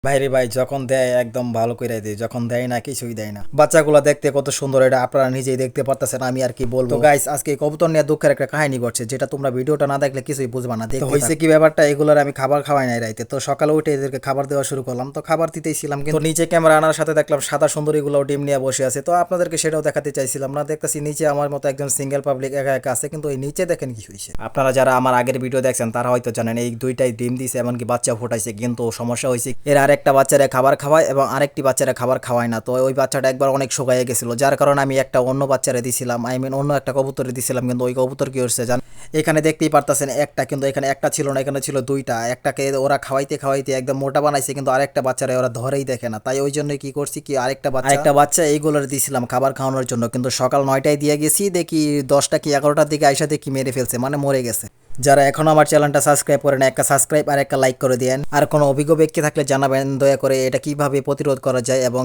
ভাইরে ভাই যখন দেয় একদম ভালো করে দেয়, যখন দেয় না কিছুই দেয় না। বাচ্চাগুলো দেখতে কত সুন্দর, এটা আপনারা নিজেই দেখতে পারতেছেন, আমি আর কি বলবো। তো গাইস আজকে এই কবুতর নিয়ে দুঃখের একটা কাহিনী ঘটছে, যেটা তোমরা ভিডিওটা না দেখলে কিছুই বুঝবা না। দেখতে হয়েছে কি ব্যাপারটা, এগুলোর আমি খাবার খাওয়াই নাই রাইতে, তো সকালে উঠে এদেরকে খাবার দেওয়া শুরু করলাম। তো খাবার দিতেইছিলাম, কিন্তু নিচে ক্যামেরা আনার সাথে দেখলাম সাদা সুন্দরীগুলো ডিম নিয়ে বসে আছে। তো আপনাদেরকে সেটাও দেখাতে চাইছিলাম না। দেখতেছি নিচে আমার মতো একজন সিঙ্গেল পাবলিক একা একা আছে, কিন্তু ওই নিচে দেখেন কি হয়েছে। আপনারা যারা আমার আগের ভিডিও দেখছেন তারা হয়তো জানেন এই দুইটাই ডিম দিছে, এমনকি বাচ্চা ফুটাইছে। কিন্তু সমস্যা হয়েছে এর আরেকটা বাচ্চারা খাবার খাওয়ায় এবং আরেকটি বাচ্চারা খাবার খাওয়ায় না। তো ওই বাচ্চাটা একবার অনেক শুকাইয়ে গেছিল, যার কারণে আমি একটা অন্য বাচ্চারে দিছিলাম, অন্য একটা কবুতরে দিছিলাম। কিন্তু ওই কবুতর কি হচ্ছে জান, এখানে দেখতেই পারতেছেন একটা, কিন্তু এখানে একটা ছিল না, এখানে ছিল দুইটা। একটাকে ওরা খাওয়াইতে খাওয়াইতে একদম মোটা বানাইছে, কিন্তু আরেকটা বাচ্চারা ওরা ধরেই দেখে না। তাই ওই জন্য কি করছি কি আরেকটা বাচ্চা এইগুলোর দিছিলাম খাবার খাওয়ানোর জন্য। কিন্তু সকাল 9টায় দিয়ে গেছি, দেখি 10টা কি 11টার দিকে আইসা দেখি মেরে ফেলছে, মানে মরে গেছে। যারা এখনো আমার চ্যানেলটা সাবস্ক্রাইব করেন, একটা সাবস্ক্রাইব আর একটা লাইক করে দেন। আর কোনো অভিজ্ঞ ব্যক্তি থাকলে জানাবেন দয়া করে, এটা কিভাবে প্রতিরোধ করা যায় এবং